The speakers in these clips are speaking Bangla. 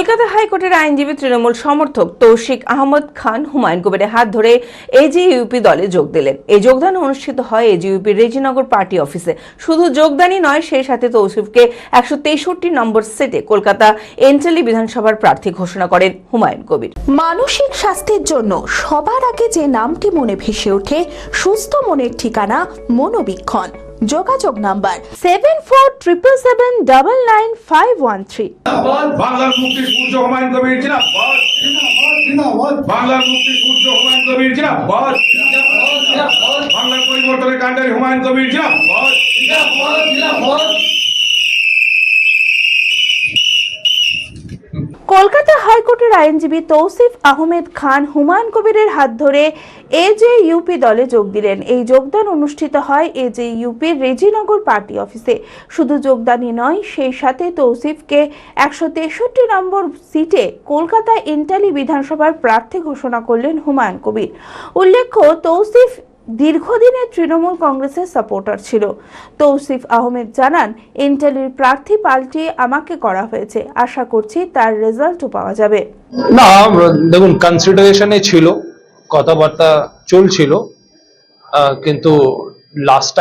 কলকাতা হাইকোর্টের আইনজীবী তৃণমূল সমর্থক তৌশিক আহমদ খান হুমায়ুন কবিরের হাত ধরে এজিইউপি দলে যোগ দিলেন। এই যোগদান অনুষ্ঠিত হয় এজিইউপির রেজিনগর পার্টি অফিসে। শুধু যোগদানই নয়, সেই সাথে তৌসিফকে 163 নম্বর সিটে কলকাতা এন্টালি বিধানসভার প্রার্থী ঘোষণা করেন হুমায়ুন কবির। মানসিক স্বাস্থ্যের জন্য সবার আগে যে নামটি মনে ভেসে ওঠে, সুস্থ মনের ঠিকানা মনোবীক্ষণ। যোগাযোগ নাম্বার 7477799513। বাংলার মুক্তি সূর্য হুমায়ুন কবির জিন্দাবাদ, বাংলার মুক্তি সূর্য হুমায়ুন কবির জিন্দাবাদ, বাংলার পরিবর্তনের কাণ্ডারি হুমায়ুন কবির জিন্দাবাদ। কলকাতা হাইকোর্টের আইনজীবী তৌসিফ আহমেদ খান হুমায়ুন কবিরের হাত ধরে এজেইউপি দলে যোগ দিলেন। এই যোগদান অনুষ্ঠিত হয় এজেইউপির রেজিনগর পার্টি অফিসে। শুধু যোগদানই নয়, সেই সাথে তৌসিফকে 163 নম্বর সিটে কলকাতা এন্টালি বিধানসভার প্রার্থী ঘোষণা করলেন হুমায়ুন কবির। উল্লেখ্য, তৌসিফ দীর্ঘদিনের তৃণমূল কংগ্রেসের সাপোর্টার ছিল। তৌসিফ আহমেদ জানান, এন্টালির প্রার্থী পাল্টিয়ে আমাকে করা হয়েছে, আশা করছি তার রেজাল্টও পাওয়া যাবে। না, দেখুন, কনসিডারেশনে ছিল, কথাবার্তা চলছিল, কিন্তু লাস্ট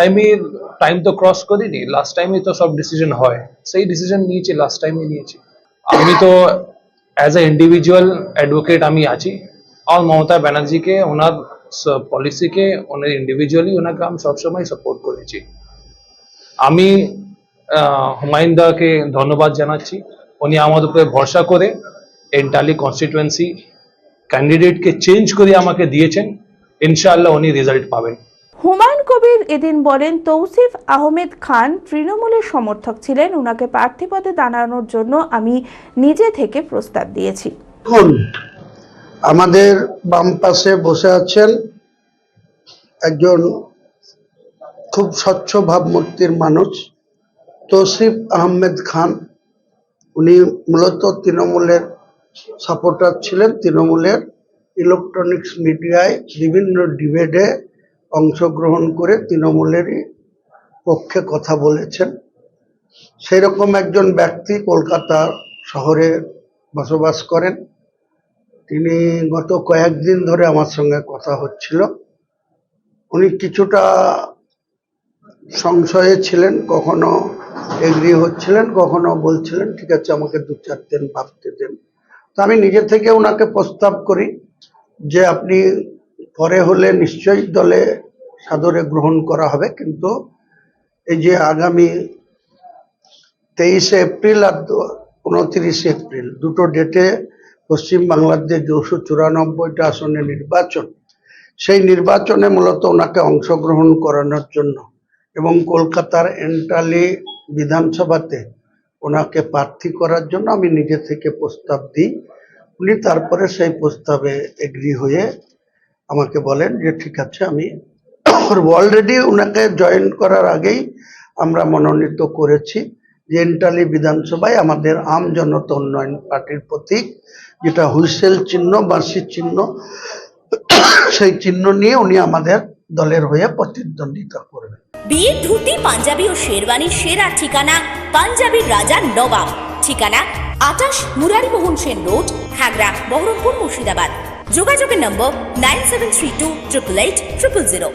টাইম তো ক্রস করিনি। লাস্ট টাইমে তো সব ডিসিশন হয়, সেই ডিসিশন নিয়েছি, লাস্ট টাইমে নিয়েছি। আমি তো অ্যাজ এ ইন্ডিভিজুয়াল অ্যাডভোকেট আমি আছি, আর মমতা ব্যানার্জিকে, ওনার পলিসিকে, ওনার ইন্ডিভিজুয়ালি ওনাকে আমি সবসময় সাপোর্ট করেছি। আমি হুমায়ুন দাকে ধন্যবাদ জানাচ্ছি, উনি আমাদের উপরে ভরসা করে এন্টালি কনস্টিটুয়েন্সি ক্যান্ডিডেটকে চেঞ্জ করে আমাকে দিয়েছেন। ইনশাআল্লাহ উনি রেজাল্ট পাবেন। হুমায়ুন কবির এদিন বলেন, তৌসিফ আহমেদ খান তৃণমূলের সমর্থক ছিলেন, ওনাকে প্রার্থী পদে দাঁড়ানোর জন্য আমি নিজে থেকে প্রস্তাব দিয়েছি। আমাদের বাম পাশে বসে আছেন একজন খুব স্বচ্ছ ভাবমূর্তির মানুষ, তৌসিফ আহমেদ খান। উনি মূলত তৃণমূলের সাপোর্টার ছিলেন। তৃণমূলের ইলেকট্রনিক্স মিডিয়ায় বিভিন্ন ডিবেটে অংশগ্রহণ করে তৃণমূলেরই পক্ষে কথা বলেছেন। সেই রকম একজন ব্যক্তি কলকাতা শহরে বসবাস করেন। তিনি গত কয়েকদিন ধরে আমার সঙ্গে কথা হচ্ছিল। উনি কিছুটা সংশয়ে ছিলেন, কখনো এগ্রি হচ্ছিলেন, কখনো বলছিলেন ঠিক আছে আমাকে 2-4 দিন ভাবতে দেন। তো আমি নিজে থেকে ওনাকে প্রস্তাব করি যে আপনি পরে হলে নিশ্চয়ই দলে সাদরে গ্রহণ করা হবে, কিন্তু এই যে আগামী 23 এপ্রিল আর 29 এপ্রিল দুটো ডেটে পশ্চিমবাংলার যে 294টা আসনে নির্বাচন, সেই নির্বাচনে মূলত ওনাকে অংশগ্রহণ করানোর জন্য এবং কলকাতার এন্টালি বিধানসভাতে ওনাকে প্রার্থী করার জন্য আমি নিজে থেকে প্রস্তাব দিই। উনি তারপরে সেই প্রস্তাবে এগ্রি হয়ে আমাকে বলেন যে ঠিক আছে আমি অলরেডি ওনাকে জয়েন করার আগেই আমরা মনোনীত করেছি যে এন্টালি বিধানসভায় আমাদের আম জনতা উন্নয়ন পার্টির প্রতীক, যেটা হুইসেল চিহ্ন, বাঁশি চিহ্ন, সেই চিহ্ন নিয়ে উনি আমাদের দলের হয়ে প্রতিদ্বন্দ্বিতা করবেন। বিয়ের ধুতি, পাঞ্জাবি ও শেরওয়ানির সেরা ঠিকানা পাঞ্জাবির রাজা নবাব। ঠিকানা 28 মুরারিমোহন সেন রোড, হাগড়া, বহরমপুর, মুর্শিদাবাদ। যোগাযোগের নম্বর 9732 888 000।